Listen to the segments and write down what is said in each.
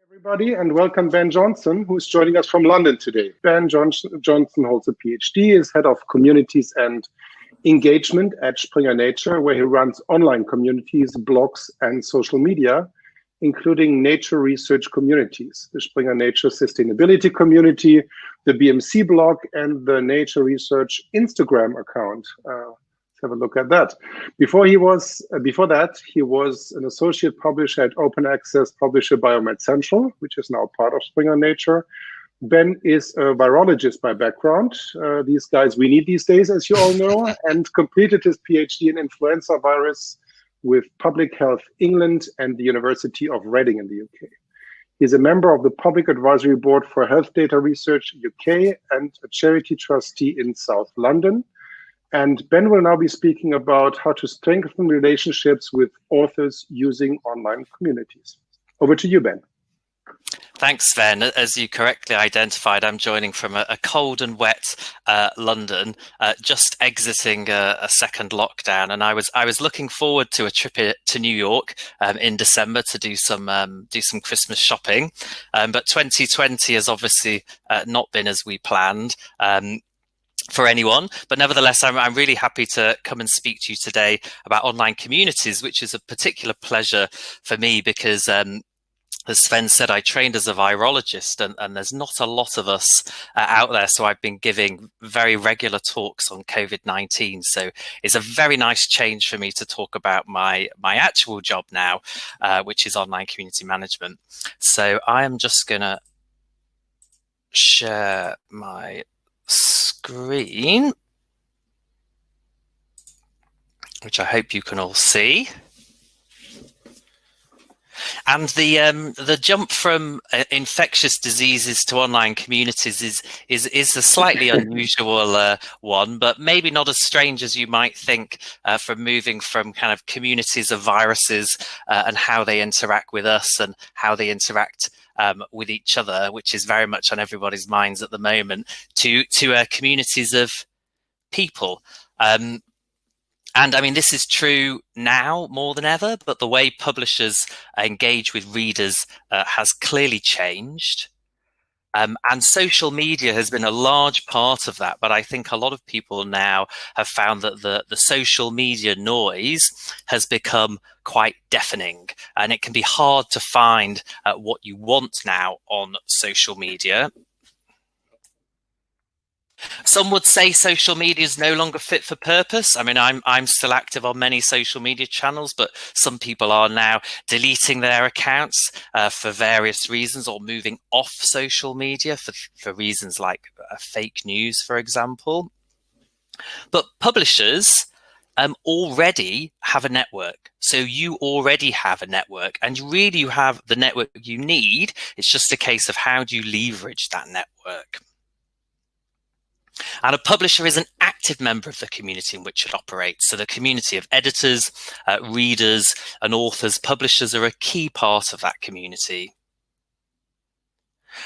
Everybody, and welcome Ben Johnson, who's joining us from London today. Johnson holds a PhD, is head of communities and engagement at Springer Nature, where he runs online communities, blogs, and social media, including nature research communities, the Springer Nature Sustainability Community, the BMC blog, and the Nature Research Instagram account. Let's have a look at that. Before that, he was an associate publisher at open access publisher Biomed Central, which is now part of Springer Nature. Ben is a virologist by background. These guys we need these days, as you all know, and completed his PhD in influenza virus with Public Health England and the University of Reading in the UK. He's a member of the Public Advisory Board for Health Data Research UK and a charity trustee in South London. And Ben will now be speaking about how to strengthen relationships with authors using online communities. Over to you, Ben. Thanks, Sven. As you correctly identified, I'm joining from a cold and wet London, just exiting a second lockdown, and I was looking forward to a trip to New York in December to do some Christmas shopping, but 2020 has obviously not been as we planned. For anyone, but nevertheless, I'm really happy to come and speak to you today about online communities, which is a particular pleasure for me because, as Sven said, I trained as a virologist, and there's not a lot of us out there. So I've been giving very regular talks on COVID-19. So it's a very nice change for me to talk about my actual job now, which is online community management. So I am just going to share my screen, which I hope you can all see. And the jump from infectious diseases to online communities is a slightly unusual one, but maybe not as strange as you might think from moving from kind of communities of viruses and how they interact with us and how they interact with each other, which is very much on everybody's minds at the moment, to communities of people. And I mean, this is true now more than ever, but the way publishers engage with readers has clearly changed. And social media has been a large part of that. But I think a lot of people now have found that the social media noise has become quite deafening, and it can be hard to find what you want now on social media. Some would say social media is no longer fit for purpose. I mean, I'm still active on many social media channels, but some people are now deleting their accounts for various reasons, or moving off social media for reasons like fake news, for example. But publishers already have a network. So you already have a network, and really you have the network you need. It's just a case of how do you leverage that network. And a publisher is an active member of the community in which it operates. So the community of editors, readers, and authors, publishers are a key part of that community.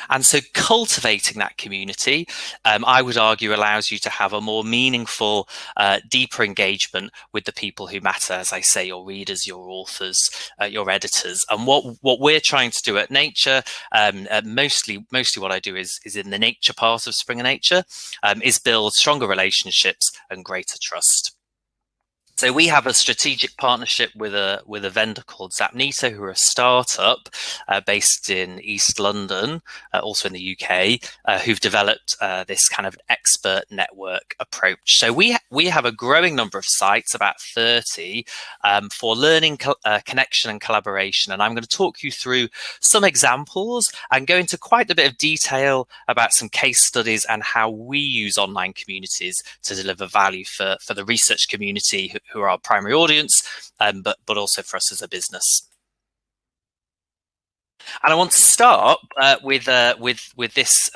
And so cultivating that community, I would argue, allows you to have a more meaningful, deeper engagement with the people who matter, as I say, your readers, your authors, your editors. And what we're trying to do at Nature, mostly what I do is in the nature part of Springer Nature, is build stronger relationships and greater trust. So we have a strategic partnership with a vendor called Zapnito, who are a startup based in East London, also in the UK, who've developed this kind of expert network approach. So we have a growing number of sites, about 30, for learning, connection and collaboration. And I'm going to talk you through some examples and go into quite a bit of detail about some case studies and how we use online communities to deliver value for the research community, who are our primary audience, but also for us as a business. And I want to start with this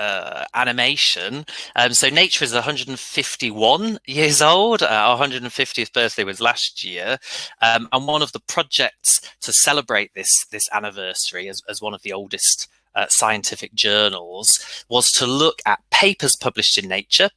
animation. So Nature is 151 years old. Our 150th birthday was last year, and one of the projects to celebrate this anniversary as one of the oldest scientific journals was to look at papers published in Nature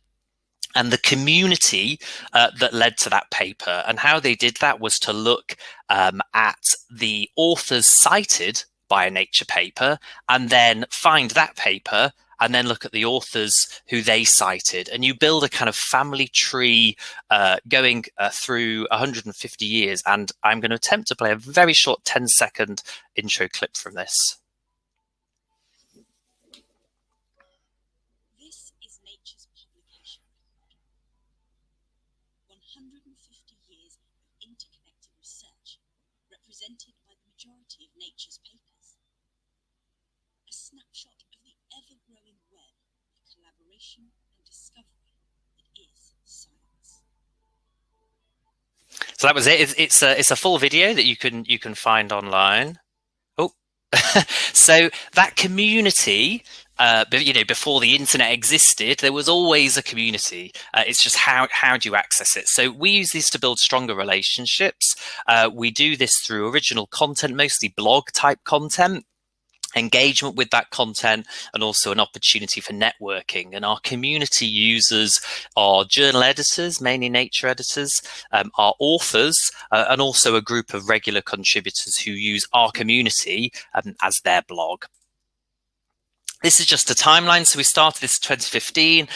and the community that led to that paper. And how they did that was to look at the authors cited by a Nature paper, and then find that paper and then look at the authors who they cited. And you build a kind of family tree going through 150 years. And I'm going to attempt to play a very short 10-second intro clip from this. This is Nature's publication record. 150 years of interconnected research represented by the majority of Nature's papers. A snapshot of the ever-growing web of collaboration and discovery that is science. So that was it. It's a full video that you can find online. Oh, so that community, before the internet existed, there was always a community. It's just how do you access it? So we use these to build stronger relationships. We do this through original content, mostly blog type content, engagement with that content, and also an opportunity for networking. And our community users are journal editors, mainly Nature editors, our authors, and also a group of regular contributors who use our community as their blog. This is just a timeline. So we started this in 2015.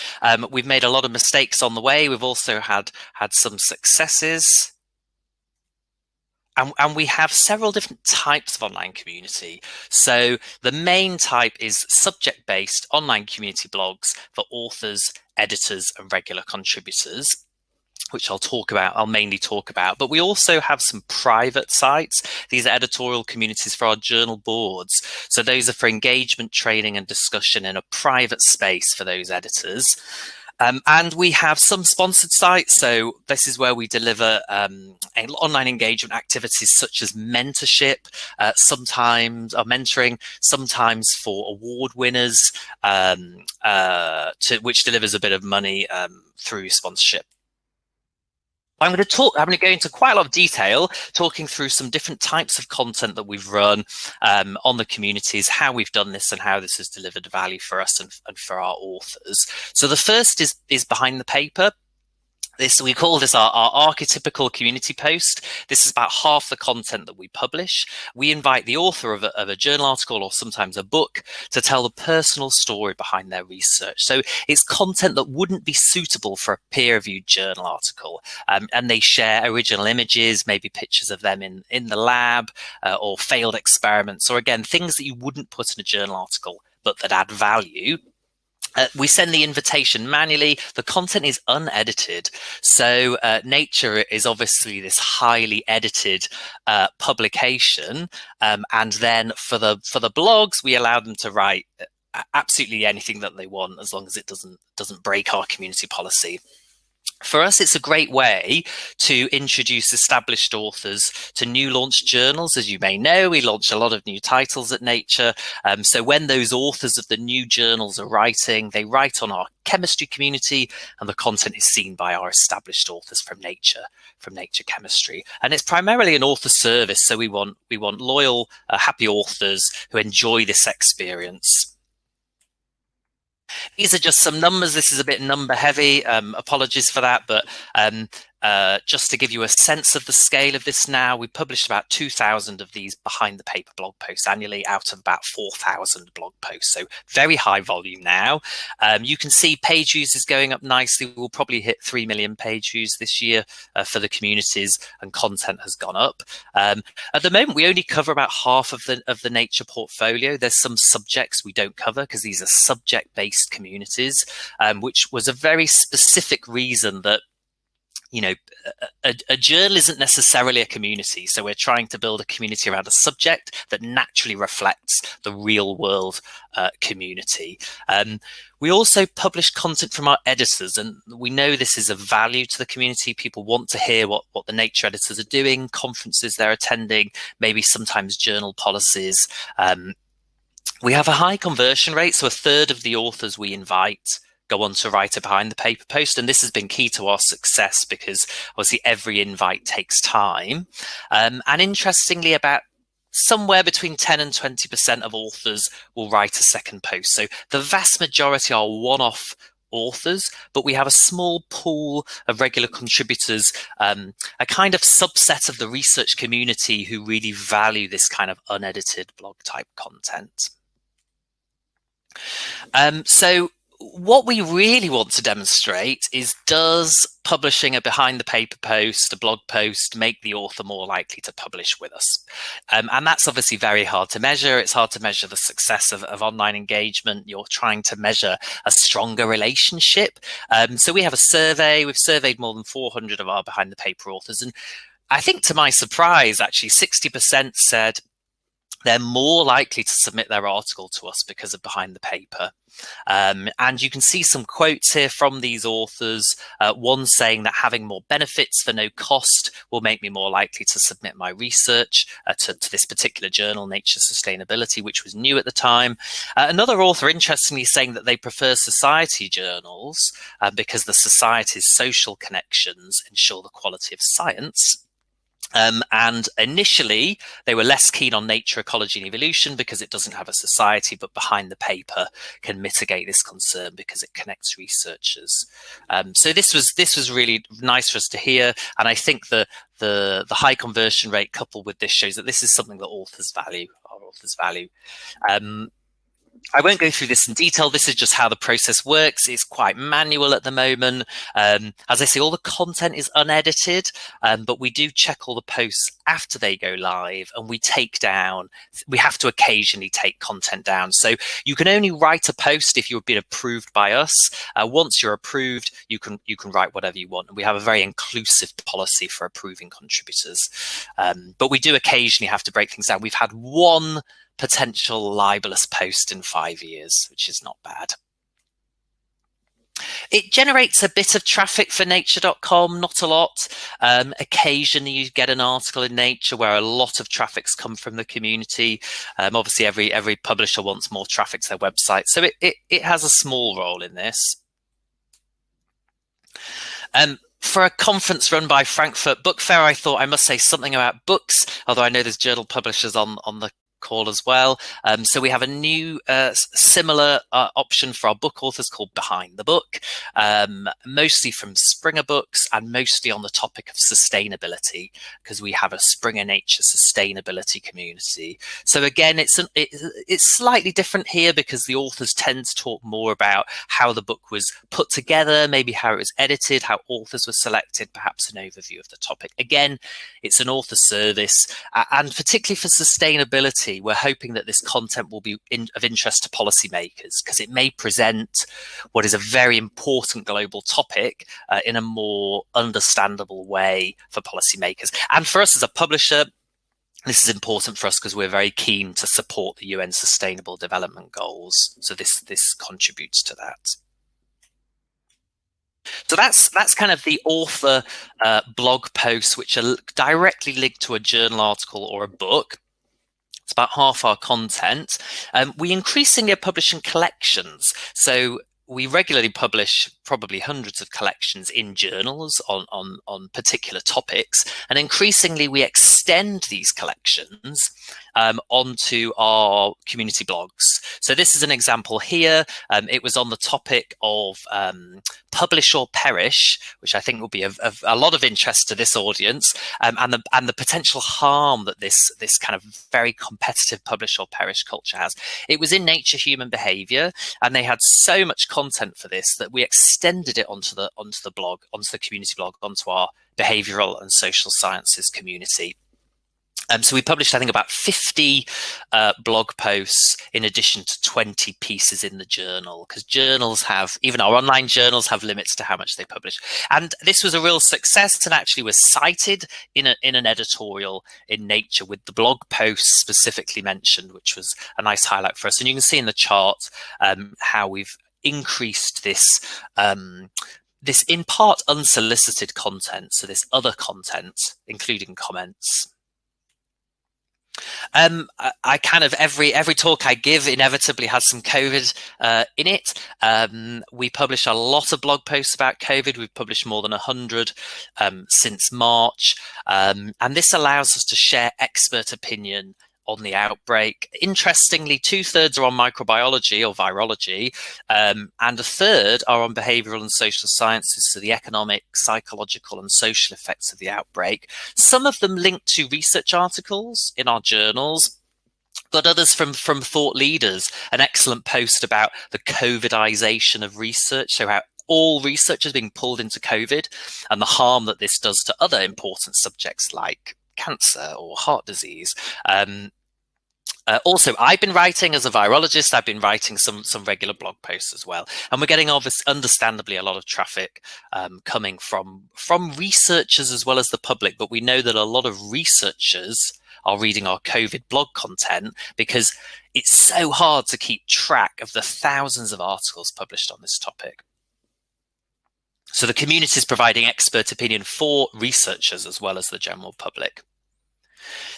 We've made a lot of mistakes on the way. We've also had some successes. And we have several different types of online community. So the main type is subject-based online community blogs for authors, editors, and regular contributors, which I'll mainly talk about. But we also have some private sites. These are editorial communities for our journal boards. So those are for engagement, training, and discussion in a private space for those editors. And we have some sponsored sites. So this is where we deliver online engagement activities such as mentorship, sometimes mentoring, sometimes for award winners, which delivers a bit of money through sponsorship. I'm going to go into quite a lot of detail, talking through some different types of content that we've run on the communities, how we've done this, and how this has delivered value for us and for our authors. So the first is behind the paper. We call this our archetypical community post. This is about half the content that we publish. We invite the author of a journal article or sometimes a book to tell the personal story behind their research. So it's content that wouldn't be suitable for a peer-reviewed journal article. And they share original images, maybe pictures of them in the lab, or failed experiments, or again, things that you wouldn't put in a journal article, but that add value. We send the invitation manually. The content is unedited. So Nature is obviously this highly edited publication. And then for the blogs, we allow them to write absolutely anything that they want, as long as it doesn't break our community policy. For us, it's a great way to introduce established authors to new launch journals. As you may know, we launch a lot of new titles at Nature. So when those authors of the new journals are writing, they write on our chemistry community, and the content is seen by our established authors from Nature Chemistry. And it's primarily an author service. So we want loyal, happy authors who enjoy this experience. These are just some numbers. This is a bit number heavy. Apologies for that, but just to give you a sense of the scale of this now, we publish about 2,000 of these behind the paper blog posts annually out of about 4,000 blog posts. So very high volume now. You can see page views is going up nicely. We'll probably hit 3 million page views this year for the communities, and content has gone up. At the moment, we only cover about half of the Nature portfolio. There's some subjects we don't cover because these are subject-based communities, which was a very specific reason that a journal isn't necessarily a community. So we're trying to build a community around a subject that naturally reflects the real world community. We also publish content from our editors, and we know this is of value to the community. People want to hear what the Nature editors are doing, conferences they're attending, maybe sometimes journal policies. We have a high conversion rate, so a third of the authors we invite go on to write a behind the paper post. And this has been key to our success because obviously every invite takes time. And interestingly, about somewhere between 10 and 20% of authors will write a second post. So the vast majority are one-off authors, but we have a small pool of regular contributors, a kind of subset of the research community who really value this kind of unedited blog type content. So what we really want to demonstrate is, does publishing a behind the paper post, a blog post, make the author more likely to publish with us? And that's obviously very hard to measure. It's hard to measure the success of online engagement. You're trying to measure a stronger relationship. So we have a survey. We've surveyed more than 400 of our behind the paper authors. And I think to my surprise, actually 60% said they're more likely to submit their article to us because of behind the paper. And you can see some quotes here from these authors. One saying that having more benefits for no cost will make me more likely to submit my research to this particular journal, Nature Sustainability, which was new at the time. Another author, interestingly, saying that they prefer society journals because the society's social connections ensure the quality of science. And initially, they were less keen on Nature, Ecology and Evolution because it doesn't have a society, but behind the paper can mitigate this concern because it connects researchers. So this was really nice for us to hear, and I think the high conversion rate coupled with this shows that this is something that authors value. Our authors value. I won't go through this in detail. This is just how the process works. It's quite manual at the moment. As I say, all the content is unedited, but we do check all the posts after they go live, and we have to occasionally take content down. So you can only write a post if you've been approved by us. Once you're approved, you can write whatever you want. And we have a very inclusive policy for approving contributors. But we do occasionally have to break things down. We've had one potential libelous post in 5 years, which is not bad. It generates a bit of traffic for nature.com, not a lot. Occasionally you get an article in Nature where a lot of traffic's come from the community. Obviously every publisher wants more traffic to their website, so it has a small role in this. For a conference run by Frankfurt Book Fair, I thought I must say something about books, although I know there's journal publishers on the call as well. So we have a new similar option for our book authors called Behind the Book, mostly from Springer Books and mostly on the topic of sustainability, because we have a Springer Nature sustainability community. So again, it's slightly different here because the authors tend to talk more about how the book was put together, maybe how it was edited, how authors were selected, perhaps an overview of the topic. Again, it's an author service, and particularly for sustainability, we're hoping that this content will be of interest to policymakers because it may present what is a very important global topic in a more understandable way for policymakers. And for us as a publisher, this is important for us because we're very keen to support the UN Sustainable Development Goals. So this contributes to that. So that's kind of the author blog posts, which are directly linked to a journal article or a book. It's about half our content. We increasingly are publishing collections. So we regularly publish probably hundreds of collections in journals on particular topics. And increasingly, we extend these collections onto our community blogs. So this is an example here. It was on the topic of publish or perish, which I think will be of a lot of interest to this audience, and the potential harm that this kind of very competitive publish or perish culture has. It was in Nature Human Behavior, and they had so much content for this that we extended it onto the blog, onto the community blog, onto our behavioral and social sciences community. So we published, I think, about 50 blog posts in addition to 20 pieces in the journal, because journals have, even our online journals have limits to how much they publish. And this was a real success and actually was cited in an editorial in Nature with the blog posts specifically mentioned, which was a nice highlight for us. And you can see in the chart how we've increased this this in part unsolicited content, so this other content, including comments. I kind of every talk I give inevitably has some COVID in it. We publish a lot of blog posts about COVID. We've published more than 100 since March, and this allows us to share expert opinion on the outbreak. Interestingly, 2/3 are on microbiology or virology, and a third are on behavioral and social sciences, so the economic, psychological, and social effects of the outbreak. Some of them linked to research articles in our journals, but others from thought leaders. An excellent post about the COVIDization of research, so how all research is being pulled into COVID and the harm that this does to other important subjects like cancer or heart disease. Also, I've been writing as a virologist. I've been writing some regular blog posts as well, and we're getting understandably a lot of traffic coming from researchers as well as the public. But we know that a lot of researchers are reading our COVID blog content because it's so hard to keep track of the thousands of articles published on this topic. So the community is providing expert opinion for researchers as well as the general public.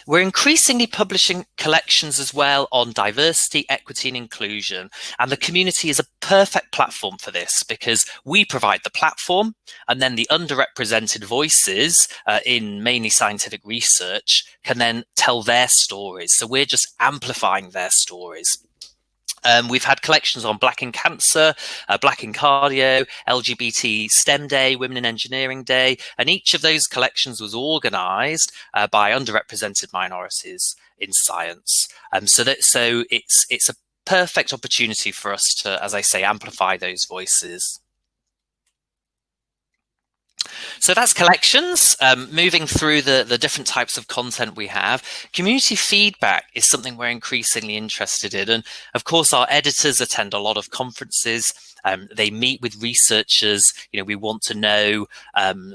We're increasingly publishing collections as well on diversity, equity, and inclusion. And the community is a perfect platform for this because we provide the platform, and then the underrepresented voices in mainly scientific research can then tell their stories. So we're just amplifying their stories. We've had collections on Black in Cancer, Black in Cardio, LGBT STEM Day, Women in Engineering Day, and each of those collections was organised by underrepresented minorities in science. So it's a perfect opportunity for us to, as I say, amplify those voices. So that's collections. Moving through the different types of content we have, community feedback is something we're increasingly interested in. And of course, our editors attend a lot of conferences. They meet with researchers. We want to know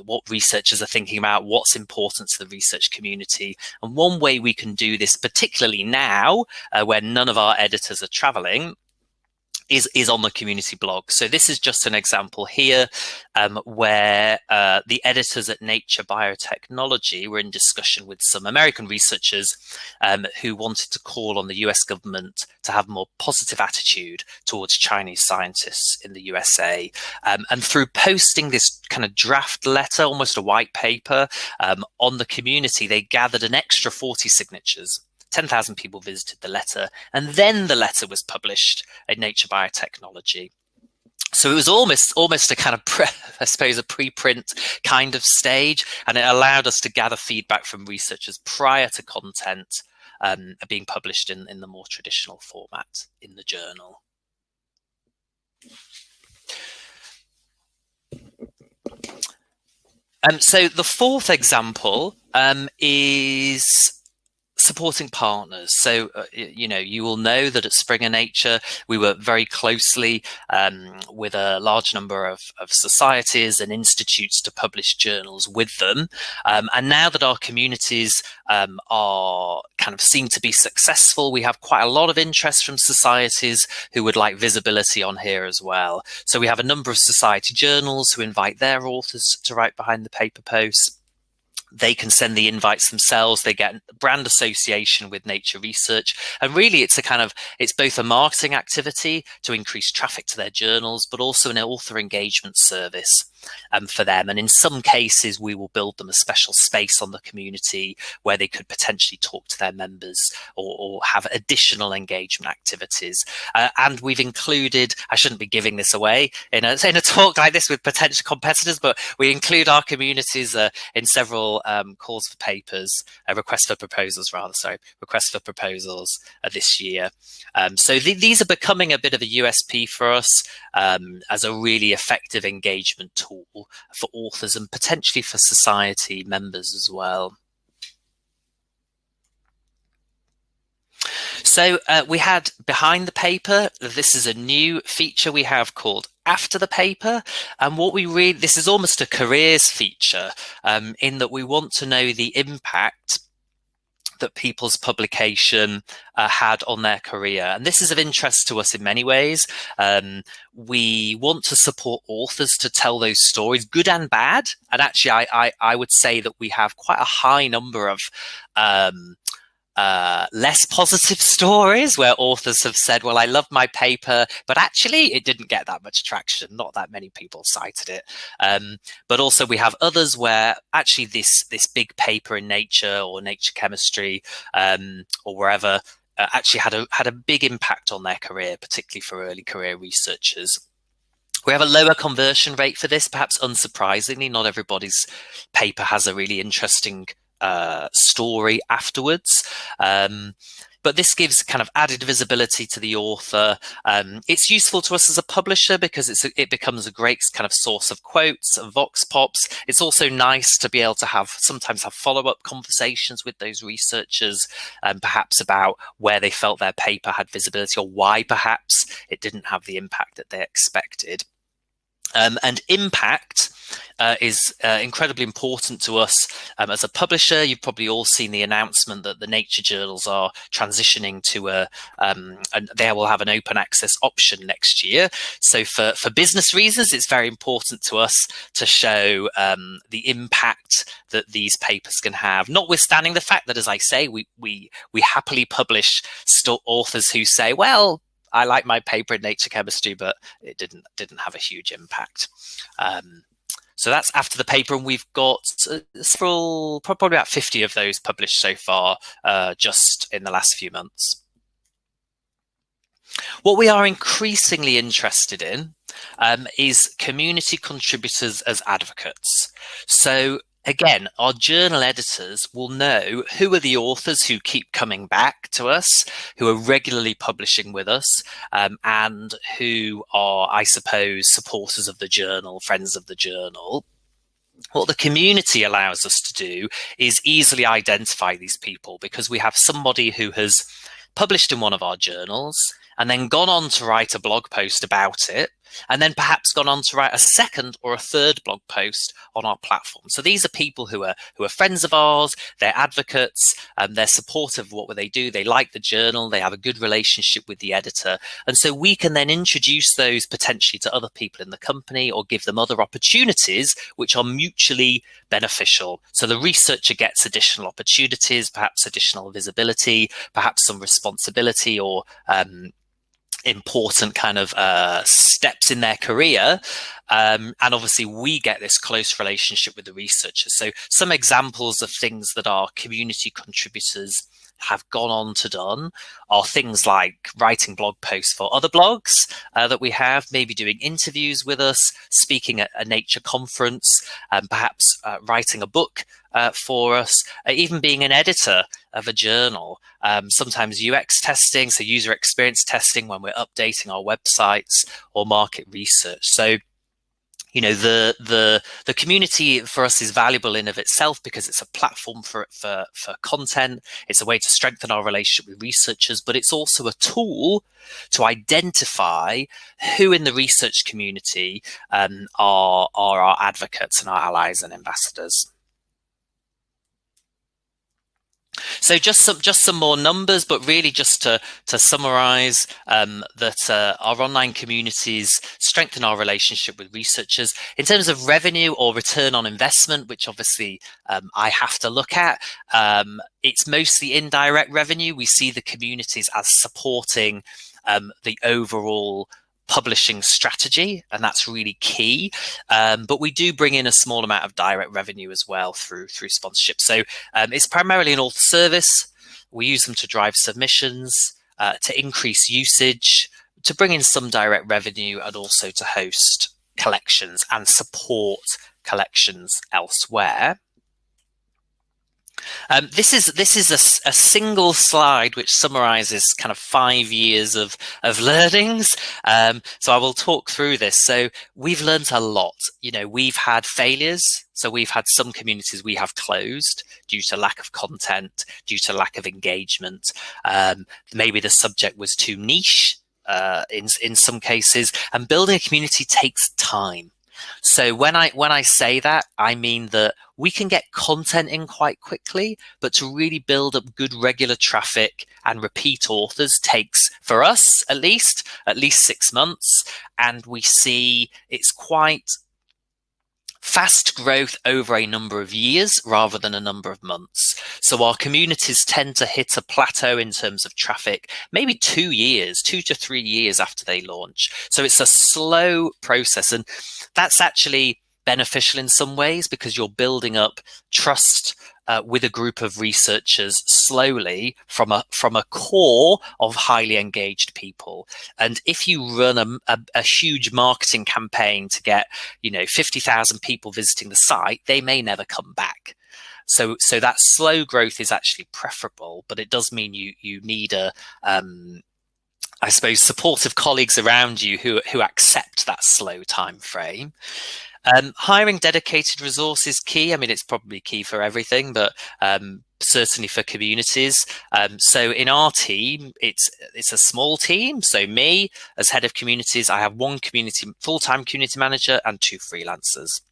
what researchers are thinking about, what's important to the research community. And one way we can do this, particularly now when none of our editors are traveling, is on the community blog. So this is just an example here where the editors at Nature Biotechnology were in discussion with some American researchers who wanted to call on the US government to have a more positive attitude towards Chinese scientists in the USA. And through posting this kind of draft letter, almost a white paper, on the community, they gathered an extra 40 signatures. 10,000 people visited the letter, and then the letter was published in Nature Biotechnology. So it was almost a kind of, I suppose, a preprint kind of stage, and it allowed us to gather feedback from researchers prior to content being published in the more traditional format in the journal. So the fourth example is supporting partners. So, you will know that at Springer Nature, we work very closely with a large number of societies and institutes to publish journals with them. And now that our communities are kind of seen to be successful, we have quite a lot of interest from societies who would like visibility on here as well. So we have a number of society journals who invite their authors to write behind the paper posts. They can send the invites themselves. They get brand association with Nature Research. And really, it's both a marketing activity to increase traffic to their journals, but also an author engagement service for them. And in some cases, we will build them a special space on the community where they could potentially talk to their members or have additional engagement activities. And we've included, I shouldn't be giving this away in a talk like this with potential competitors, but we include our communities in several calls for papers, requests for proposals this year. So these are becoming a bit of a USP for us as a really effective engagement tool for authors and potentially for society members as well. So we had behind the paper. This is a new feature we have called after the paper, and this is almost a careers feature in that we want to know the impact that people's publication had on their career. And this is of interest to us in many ways. We want to support authors to tell those stories, good and bad. And actually, I would say that we have quite a high number of less positive stories where authors have said, well, I loved my paper, but actually it didn't get that much traction. Not that many people cited it. But also we have others where actually this big paper in Nature or Nature Chemistry or wherever actually had a big impact on their career, particularly for early career researchers. We have a lower conversion rate for this, perhaps unsurprisingly. Not everybody's paper has a really interesting story afterwards. But this gives kind of added visibility to the author. It's useful to us as a publisher because it becomes a great kind of source of quotes and vox pops. It's also nice to be able to sometimes have follow-up conversations with those researchers, perhaps about where they felt their paper had visibility or why perhaps it didn't have the impact that they expected. And impact is incredibly important to us as a publisher. You've probably all seen the announcement that the Nature journals are transitioning to and they will have an open access option next year. So for business reasons, it's very important to us to show the impact that these papers can have, notwithstanding the fact that, as I say, we happily publish authors who say, well, I like my paper in Nature Chemistry, but it didn't have a huge impact. So that's after the paper, and we've got several, probably about 50 of those published so far, just in the last few months. What we are increasingly interested in is community contributors as advocates. So again, our journal editors will know who are the authors who keep coming back to us, who are regularly publishing with us, and who are, I suppose, supporters of the journal, friends of the journal. What the community allows us to do is easily identify these people because we have somebody who has published in one of our journals and then gone on to write a blog post about it, and then perhaps gone on to write a second or a third blog post on our platform. So these are people who are friends of ours, they're advocates, they're supportive of what they do, they like the journal, they have a good relationship with the editor. And so we can then introduce those potentially to other people in the company or give them other opportunities which are mutually beneficial. So the researcher gets additional opportunities, perhaps additional visibility, perhaps some responsibility or important kind of steps in their career, and obviously we get this close relationship with the researchers. So some examples of things that our community contributors have gone on to done are things like writing blog posts for other blogs that we have, maybe doing interviews with us, speaking at a nature conference, perhaps writing a book for us, even being an editor of a journal, sometimes UX testing, so user experience testing when we're updating our websites or market research. So you know, the community for us is valuable in of itself because it's a platform for content. It's a way to strengthen our relationship with researchers, but it's also a tool to identify who in the research community are our advocates and our allies and ambassadors. So just some more numbers, but really just to summarize that our online communities strengthen our relationship with researchers. In terms of revenue or return on investment, which obviously I have to look at, it's mostly indirect revenue. We see the communities as supporting the overall publishing strategy, and that's really key. But we do bring in a small amount of direct revenue as well through sponsorship. So it's primarily an author service. We use them to drive submissions, to increase usage, to bring in some direct revenue, and also to host collections and support collections elsewhere. This is a single slide which summarizes kind of 5 years of learnings. So I will talk through this. So we've learned a lot. You know, we've had failures. So we've had some communities we have closed due to lack of content, due to lack of engagement. Maybe the subject was too niche in some cases, and building a community takes time. So when I say that, I mean that we can get content in quite quickly, but to really build up good regular traffic and repeat authors takes, for us at least 6 months. And we see it's quite fast growth over a number of years rather than a number of months. So our communities tend to hit a plateau in terms of traffic, maybe 2 years, 2 to 3 years after they launch. So it's a slow process, and that's actually beneficial in some ways because you're building up trust with a group of researchers slowly from a core of highly engaged people. And if you run a huge marketing campaign to get 50,000 people visiting the site, they may never come back. So that slow growth is actually preferable, but it does mean you need I suppose supportive colleagues around you who accept that slow time frame. Hiring dedicated resource is key. I mean, it's probably key for everything, but certainly for communities. So in our team, it's a small team. So me, as head of communities, I have one full-time community manager and 2 freelancers.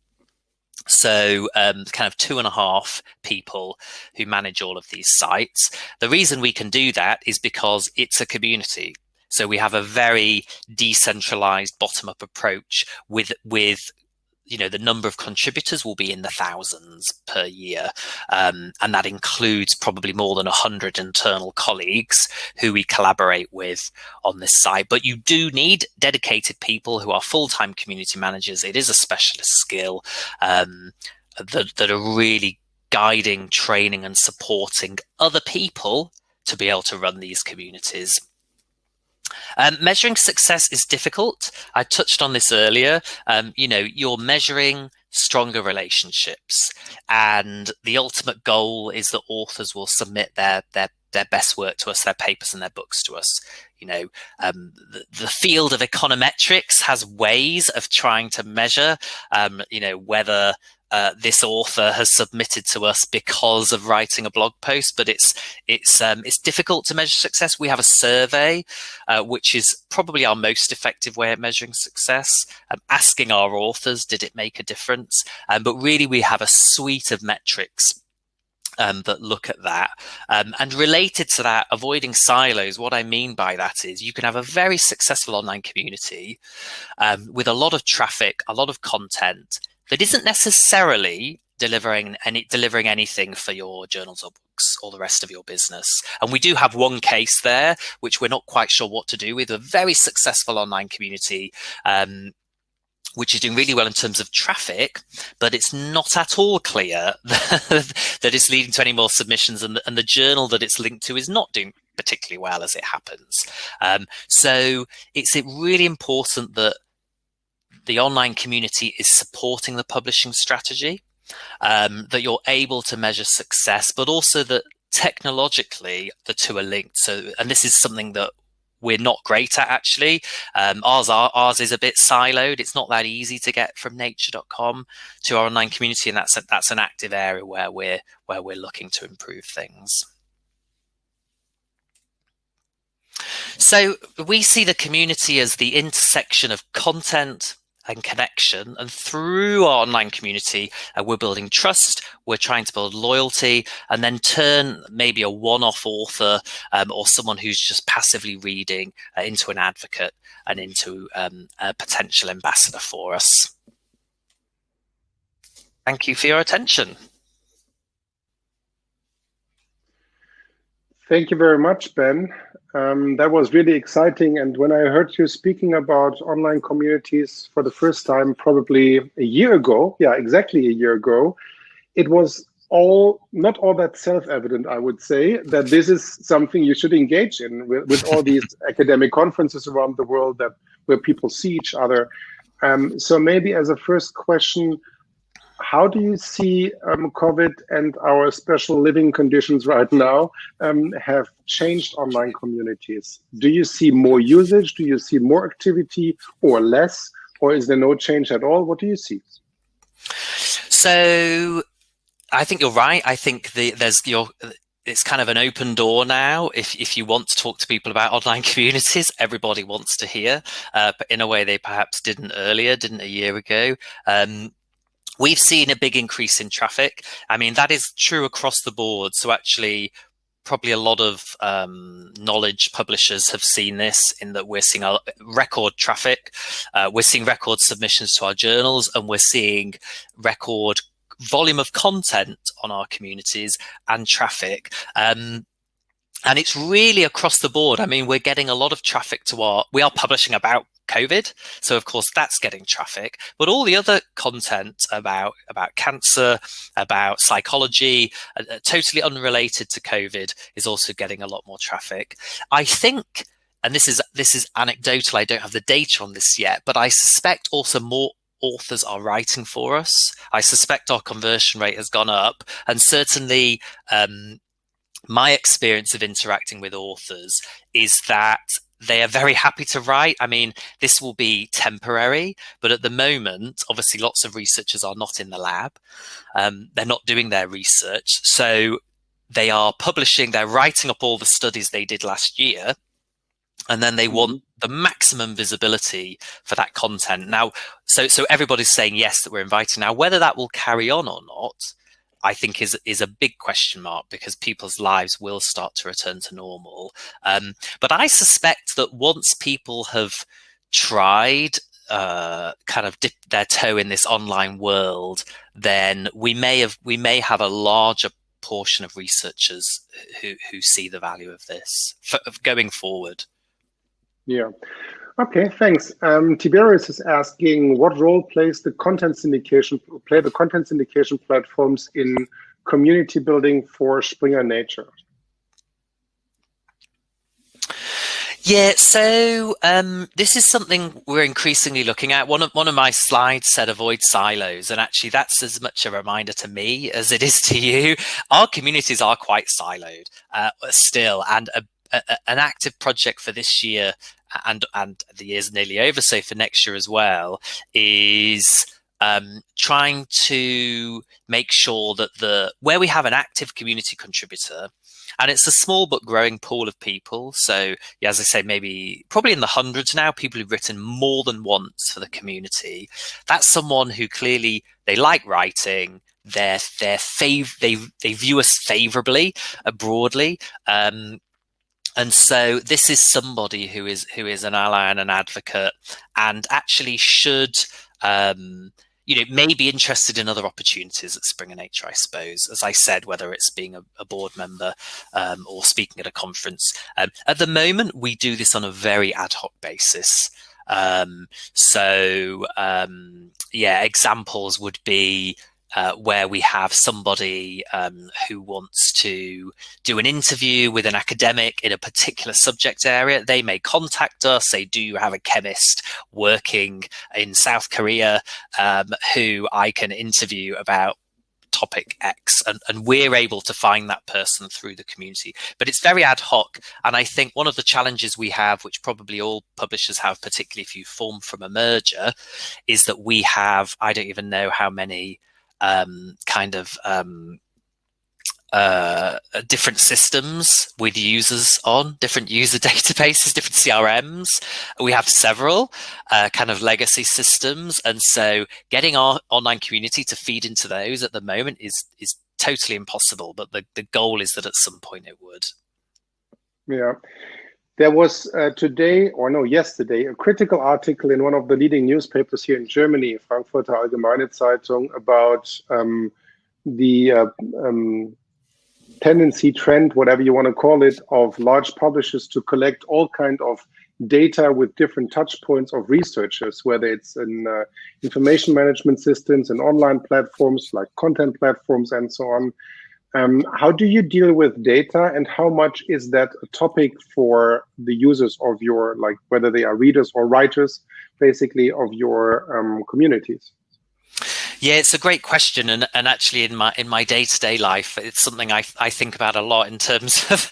So kind of 2.5 people who manage all of these sites. The reason we can do that is because it's a community. So we have a very decentralized bottom-up approach with the number of contributors will be in the thousands per year. And that includes probably more than 100 internal colleagues who we collaborate with on this site. But you do need dedicated people who are full-time community managers. It is a specialist skill that are really guiding, training, and supporting other people to be able to run these communities. Measuring success is difficult. I touched on this earlier. You're measuring stronger relationships, and the ultimate goal is that authors will submit their best work to us, their papers and their books to us. The field of econometrics has ways of trying to measure, whether this author has submitted to us because of writing a blog post, but it's difficult to measure success. We have a survey, which is probably our most effective way of measuring success, asking our authors, did it make a difference? But really, we have a suite of metrics that look at that. And related to that, avoiding silos, what I mean by that is you can have a very successful online community with a lot of traffic, a lot of content that isn't necessarily delivering anything for your journals or books or the rest of your business. And we do have one case there, which we're not quite sure what to do with, a very successful online community, which is doing really well in terms of traffic, but it's not at all clear that it's leading to any more submissions, and the journal that it's linked to is not doing particularly well as it happens. So it's really important that the online community is supporting the publishing strategy, that you're able to measure success, but also that technologically the two are linked. So, and this is something that we're not great at, actually. Ours is a bit siloed. It's not that easy to get from nature.com to our online community, and that's an active area where we're looking to improve things. So we see the community as the intersection of content and connection, and through our online community we're building trust, we're trying to build loyalty, and then turn maybe a one-off author or someone who's just passively reading into an advocate and into a potential ambassador for us. Thank you for your attention. Thank you very much, Ben. That was really exciting. And when I heard you speaking about online communities for the first time, probably a year ago, yeah, exactly a year ago, it was not all that self-evident, I would say, that this is something you should engage in with all these academic conferences around the world where people see each other. So maybe as a first question, how do you see COVID and our special living conditions right now have changed online communities? Do you see more usage? Do you see more activity or less? Or is there no change at all? What do you see? So I think you're right. I think it's kind of an open door now. If you want to talk to people about online communities, everybody wants to hear, but in a way they perhaps didn't a year ago. We've seen a big increase in traffic. I mean, that is true across the board. So actually, probably a lot of knowledge publishers have seen this, in that we're seeing a record traffic, we're seeing record submissions to our journals, and we're seeing record volume of content on our communities and traffic. And it's really across the board. I mean, we're getting a lot of traffic to we are publishing about COVID. So of course that's getting traffic, but all the other content about cancer, about psychology, totally unrelated to COVID, is also getting a lot more traffic. I think, and this is anecdotal, I don't have the data on this yet, but I suspect also more authors are writing for us. I suspect our conversion rate has gone up, and certainly my experience of interacting with authors is that they are very happy to write. I mean, this will be temporary, but at the moment, obviously lots of researchers are not in the lab. They're not doing their research. So they are publishing, they're writing up all the studies they did last year, and then they want the maximum visibility for that content. Now, so everybody's saying yes, that we're inviting. Now, whether that will carry on or not, I think is a big question mark, because people's lives will start to return to normal. But I suspect that once people have tried kind of dip their toe in this online world, then we may have a larger portion of researchers who see the value of this going forward. Yeah. Okay, thanks. Tiberius is asking, what role play the content syndication platforms in community building for Springer Nature? Yeah, so this is something we're increasingly looking at. One of my slides said avoid silos, and actually that's as much a reminder to me as it is to you. Our communities are quite siloed still, and an active project for this year and the year's nearly over, so for next year as well, is trying to make sure that where we have an active community contributor, and it's a small but growing pool of people. So yeah, as I say, probably in the hundreds now, people who've written more than once for the community. That's someone who clearly they like writing. They view us favorably, broadly. And so this is somebody who is an ally and an advocate, and actually should, may be interested in other opportunities at Springer Nature, I suppose. As I said, whether it's being a board member or speaking at a conference. At the moment, we do this on a very ad hoc basis. Examples would be where we have somebody who wants to do an interview with an academic in a particular subject area. They may contact us, say, do you have a chemist working in South Korea who I can interview about topic X, and we're able to find that person through the community. But it's very ad hoc, and I think one of the challenges we have, which probably all publishers have, particularly if you form from a merger, is that we have, I don't even know how many different systems with users on, different user databases, different CRMs. We have several kind of legacy systems, and so getting our online community to feed into those at the moment is totally impossible, but the goal is that at some point it would. Yeah. There was yesterday, a critical article in one of the leading newspapers here in Germany, Frankfurter Allgemeine Zeitung, about the tendency, trend, whatever you want to call it, of large publishers to collect all kind of data with different touch points of researchers, whether it's in information management systems and online platforms like content platforms and so on. How do you deal with data, and how much is that a topic for the users of your, like whether they are readers or writers, basically, of your communities? Yeah, it's a great question, and actually in my day-to-day life, it's something I think about a lot in terms of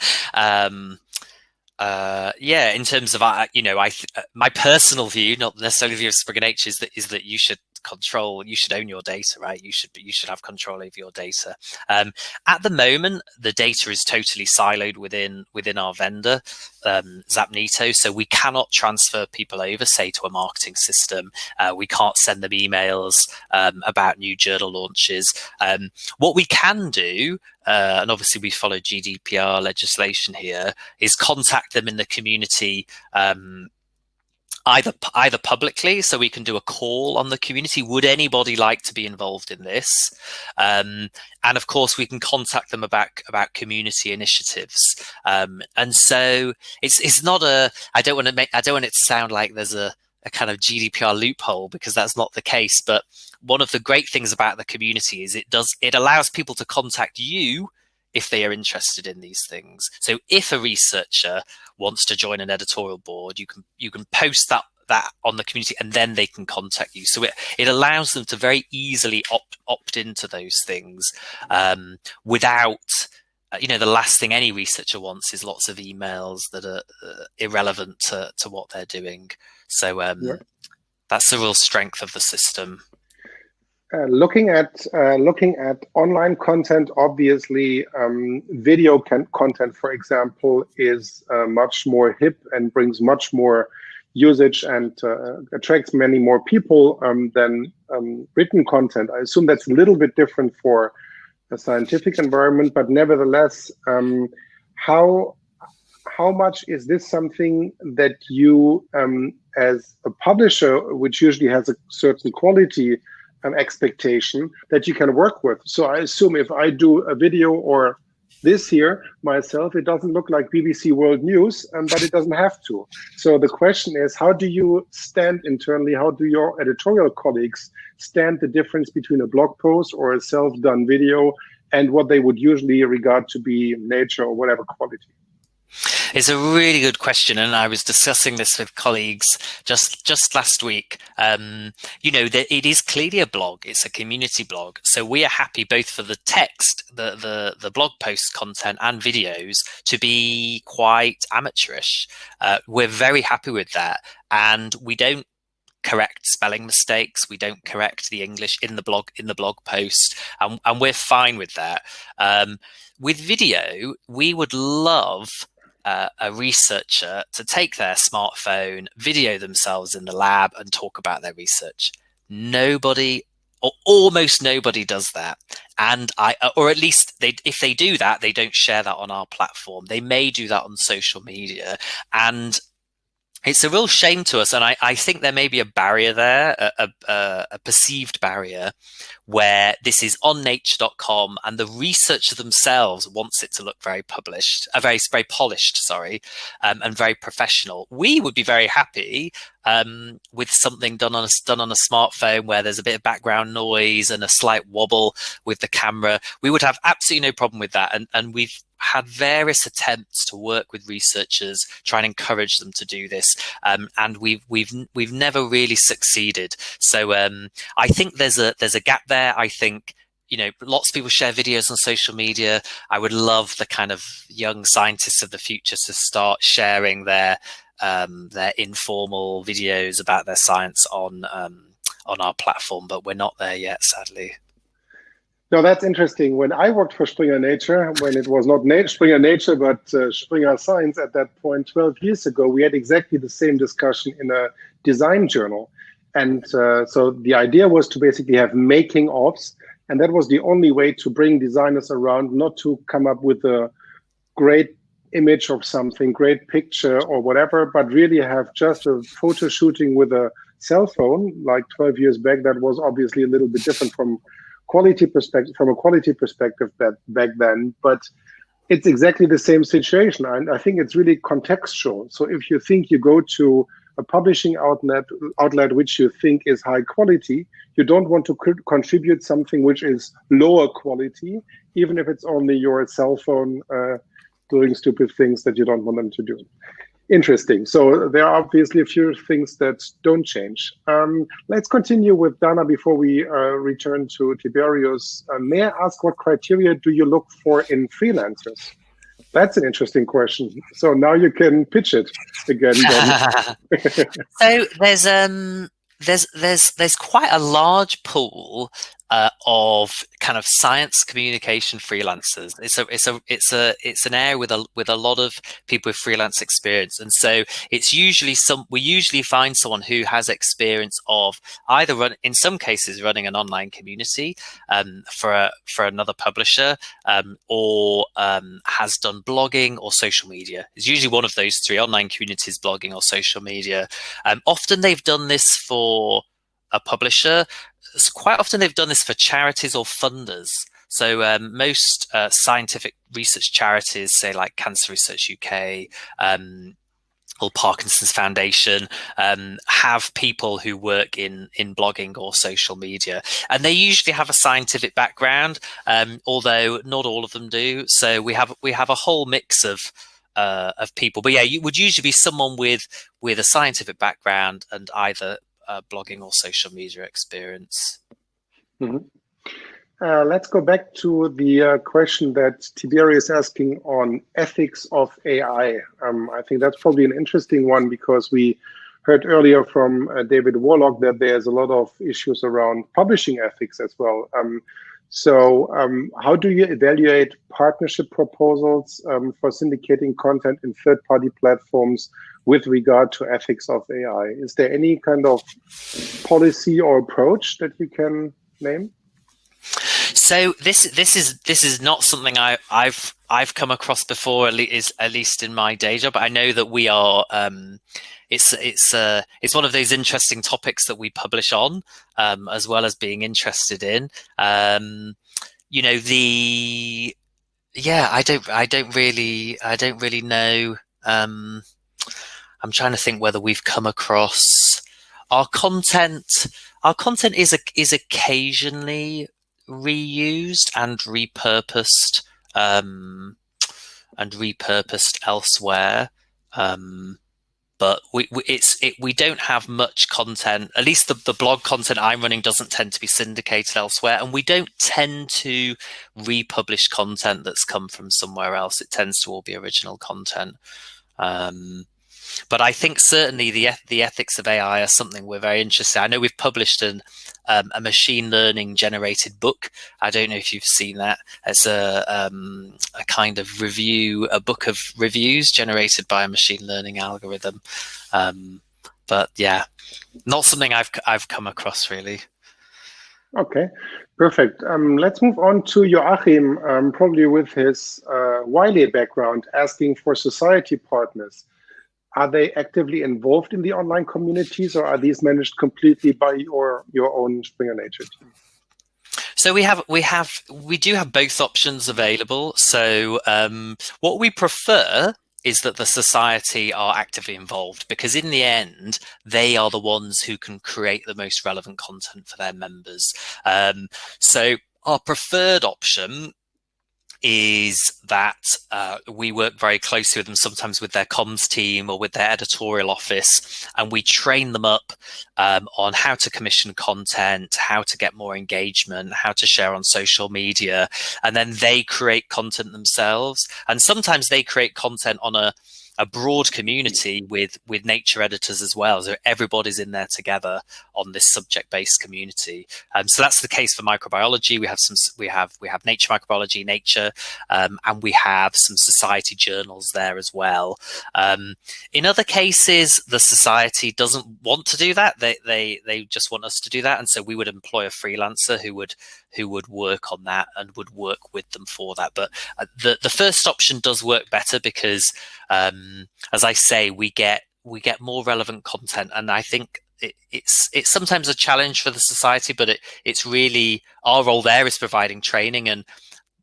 my personal view, not necessarily the view of Springer Nature, is that you should control. You should own your data, right? You should have control over your data. At the moment, the data is totally siloed within our vendor, Zapnito. So we cannot transfer people over, say, to a marketing system. We can't send them emails about new journal launches. What we can do, and obviously we follow GDPR legislation here, is contact them in the community, either publicly, so we can do a call on the community. Would anybody like to be involved in this? And of course, we can contact them about community initiatives. And so it's not I don't want it to sound like there's a kind of GDPR loophole, because that's not the case. But one of the great things about the community is it allows people to contact you if they are interested in these things. So if a researcher wants to join an editorial board, you can post that on the community, and then they can contact you. So it allows them to very easily opt into those things without, the last thing any researcher wants is lots of emails that are irrelevant to what they're doing. So that's the real strength of the system. Looking at online content, obviously, video content, for example, is much more hip and brings much more usage and attracts many more people than written content. I assume that's a little bit different for a scientific environment, but nevertheless, how much is this something that you, as a publisher, which usually has a certain quality expectation, that you can work with? So I assume if I do a video or this here myself, it doesn't look like BBC World News, but it doesn't have to. So the question is, how do you stand internally? How do your editorial colleagues stand the difference between a blog post or a self-done video and what they would usually regard to be nature or whatever quality? It's a really good question, and I was discussing this with colleagues just last week. That it is clearly a blog; it's a community blog, so we are happy both for the text, the blog post content, and videos to be quite amateurish. We're very happy with that, and we don't correct spelling mistakes. We don't correct the English in the blog post, and we're fine with that. With video, we would love a researcher to take their smartphone, video themselves in the lab, and talk about their research. Nobody, or almost nobody, does that. And or at least if they do that, they don't share that on our platform. They may do that on social media, and it's a real shame to us. And I think there may be a barrier there, a perceived barrier, where this is on nature.com and the researcher themselves wants it to look very polished, and very professional. We would be very happy with something done on a smartphone where there's a bit of background noise and a slight wobble with the camera. We would have absolutely no problem with that. And we've had various attempts to work with researchers, try and encourage them to do this, and we've never really succeeded. So I think there's a gap there. I think lots of people share videos on social media. I would love the kind of young scientists of the future to start sharing their informal videos about their science on our platform, but we're not there yet, sadly. No, that's interesting. When I worked for Springer Nature, when it was not Springer Nature, but Springer Science at that point, 12 years ago, we had exactly the same discussion in a design journal. And so the idea was to basically have making ofs. And that was the only way to bring designers around, not to come up with a great image of something, great picture or whatever, but really have just a photo shooting with a cell phone. Like 12 years back, that was obviously a little bit different from a quality perspective back then, but it's exactly the same situation. And I think it's really contextual. So if you think you go to a publishing outlet which you think is high quality, you don't want to contribute something which is lower quality, even if it's only your cell phone doing stupid things that you don't want them to do. Interesting. So there are obviously a few things that don't change. Let's continue with Dana before we return to Tiberius. May I ask, what criteria do you look for in freelancers? That's an interesting question. So now you can pitch it again. So there's there's quite a large pool of kind of science communication freelancers. It's an area with a lot of people with freelance experience, and so we usually find someone who has experience of either in some cases running an online community for another publisher, or has done blogging or social media. It's usually one of those three: online communities, blogging, or social media. Often they've done this for a publisher. Quite often they've done this for charities or funders. So most scientific research charities, say like Cancer Research UK or Parkinson's Foundation, have people who work in blogging or social media, and they usually have a scientific background, although not all of them do. So we have a whole mix of people, but yeah, you would usually be someone with a scientific background and either blogging or social media experience. Mm-hmm. Let's go back to the question that Tiberi is asking on ethics of AI. I think that's probably an interesting one, because we heard earlier from David Warlock that there's a lot of issues around publishing ethics as well. So how do you evaluate partnership proposals for syndicating content in third-party platforms with regard to ethics of AI? Is there any kind of policy or approach that you can name? So this is not something I've come across before, at least in my day job. I know that we are. It's one of those interesting topics that we publish on, as well as being interested in. I don't really know. I'm trying to think whether we've come across our content. Our content is occasionally reused and repurposed elsewhere. But we don't have much content. At least the blog content I'm running doesn't tend to be syndicated elsewhere, and we don't tend to republish content that's come from somewhere else. It tends to all be original content. But I think certainly the ethics of AI are something we're very interested in. I know we've published a machine learning generated book. I don't know if you've seen that. It's a kind of a book of reviews generated by a machine learning algorithm. But yeah, not something I've come across really. Okay, perfect. Let's move on to Joachim, probably with his Wiley background, asking for society partners. Are they actively involved in the online communities, or are these managed completely by your own Springer Nature team? So we do have both options available. So what we prefer is that the society are actively involved, because in the end, they are the ones who can create the most relevant content for their members. So our preferred option is that we work very closely with them, sometimes with their comms team or with their editorial office, and we train them up on how to commission content, how to get more engagement, how to share on social media, and then they create content themselves. And sometimes they create content on a broad community with nature editors as well. So everybody's in there together on this subject-based community. So that's the case for microbiology. We have Nature Microbiology, Nature, and we have some society journals there as well. In other cases, the society doesn't want to do that. They just want us to do that, and so we would employ a freelancer who would work on that and would work with them for that. But the first option does work better because, as I say, we get more relevant content, and I think it's sometimes a challenge for the society, but it's really our role there is providing training, and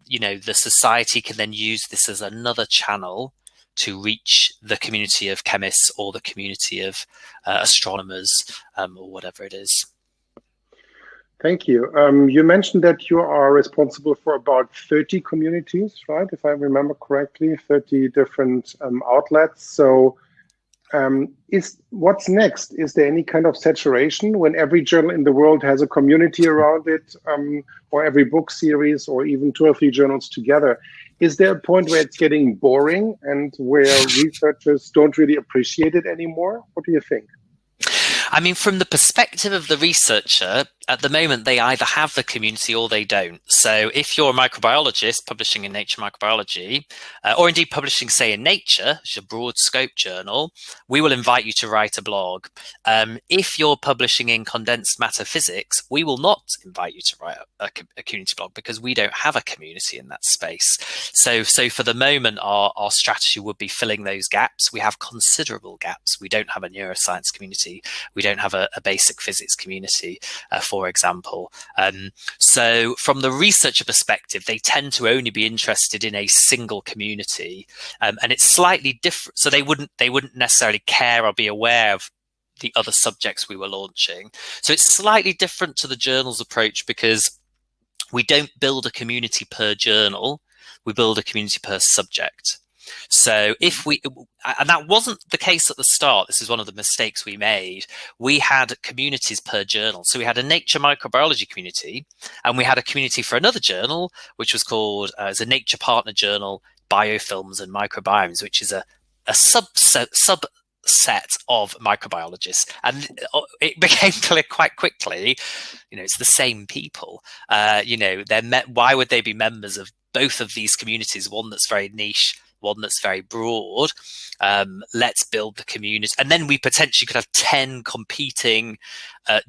the society can then use this as another channel to reach the community of chemists or the community of astronomers, or whatever it is. Thank you. You mentioned that you are responsible for about 30 communities, right? If I remember correctly, 30 different outlets. So what's next? Is there any kind of saturation when every journal in the world has a community around it, or every book series, or even 2 or 3 journals together? Is there a point where it's getting boring and where researchers don't really appreciate it anymore? What do you think? I mean, from the perspective of the researcher, at the moment, they either have the community or they don't. So if you're a microbiologist publishing in Nature Microbiology, or indeed publishing, say, in Nature, which is a broad scope journal, we will invite you to write a blog. If you're publishing in Condensed Matter Physics, we will not invite you to write a community blog because we don't have a community in that space. So for the moment, our strategy would be filling those gaps. We have considerable gaps. We don't have a neuroscience community. We don't have a basic physics community, for example. So from the researcher perspective, they tend to only be interested in a single community, and it's slightly different. So they wouldn't necessarily care or be aware of the other subjects we were launching. So it's slightly different to the journal's approach because we don't build a community per journal. We build a community per subject. So and that wasn't the case at the start. This is one of the mistakes we made. We had communities per journal. So we had a Nature Microbiology community, and we had a community for another journal, which was called as a Nature Partner Journal, Biofilms and Microbiomes, which is a subset of microbiologists. And it became clear quite quickly, it's the same people. Why would they be members of both of these communities? One that's very niche, one that's very broad. Let's build the community. And then we potentially could have 10 competing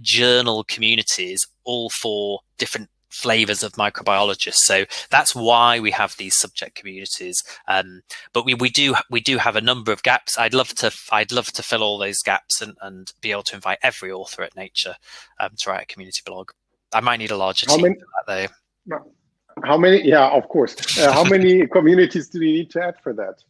journal communities, all for different flavors of microbiologists. So that's why we have these subject communities. But we do have a number of gaps. I'd love to fill all those gaps and be able to invite every author at Nature to write a community blog. I might need a larger team for that, though. How many? Yeah, of course. How many communities do you need to add for that?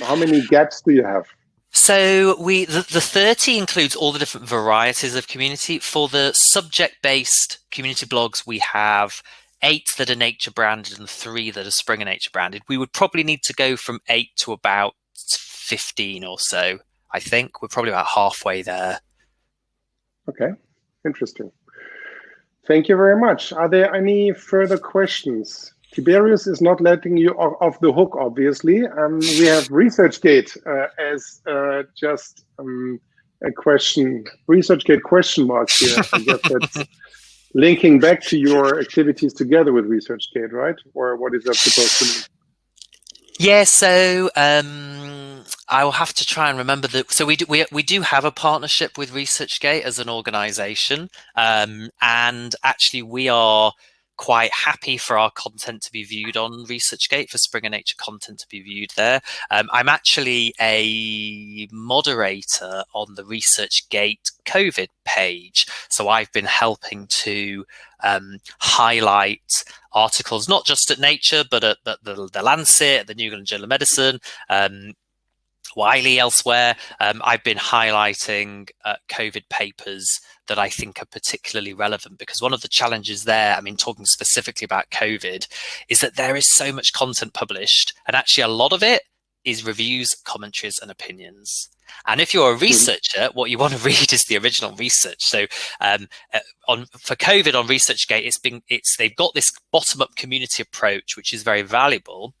How many gaps do you have? So the 30 includes all the different varieties of community. For the subject-based community blogs, we have 8 that are Nature branded and 3 that are Springer Nature branded. We would probably need to go from 8 to about 15 or so. I think we're probably about halfway there. Okay, interesting. Thank you very much. Are there any further questions? Tiberius is not letting you off the hook, obviously. We have ResearchGate as just a question, ResearchGate question mark here. I guess that's linking back to your activities together with ResearchGate, right? Or what is that supposed to mean? Yeah, so I will have to try and remember that. So we do have a partnership with ResearchGate as an organization, and actually we are quite happy for our content to be viewed on ResearchGate, for Springer Nature content to be viewed there. I'm actually a moderator on the ResearchGate COVID page, so I've been helping to highlight articles not just at Nature but at the Lancet, the New England Journal of Medicine, Wiley, elsewhere. I've been highlighting COVID papers that I think are particularly relevant, because one of the challenges there, I mean, talking specifically about COVID, is that there is so much content published, and actually a lot of it is reviews, commentaries, and opinions. And if you're a researcher, what you want to read is the original research. So for COVID on ResearchGate, they've got this bottom-up community approach, which is very valuable.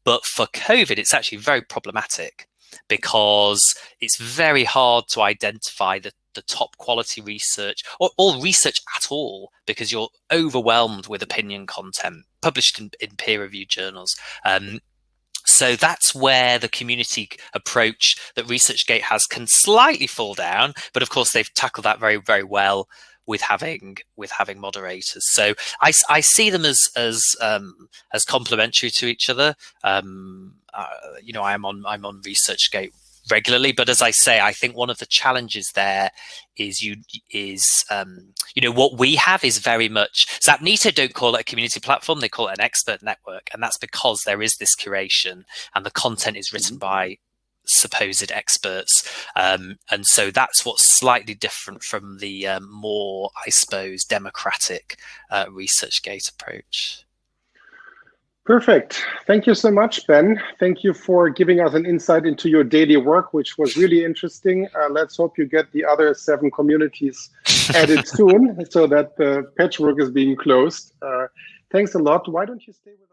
But for COVID, it's actually very problematic, because it's very hard to identify the top quality research, or research at all, because you're overwhelmed with opinion content published in peer-reviewed journals. So that's where the community approach that ResearchGate has can slightly fall down, but of course they've tackled that very, very well with having moderators. So I see them as complementary to each other. I'm on ResearchGate regularly, but as I say, I think one of the challenges there is what we have is very much, Zapnito don't call it a community platform, they call it an expert network, and that's because there is this curation and the content is written by supposed experts, and so that's what's slightly different from the more, I suppose, democratic ResearchGate approach. Perfect. Thank you so much, Ben. Thank you for giving us an insight into your daily work, which was really interesting. Let's hope you get the other 7 communities added soon, so that the patchwork is being closed. Thanks a lot. Why don't you stay with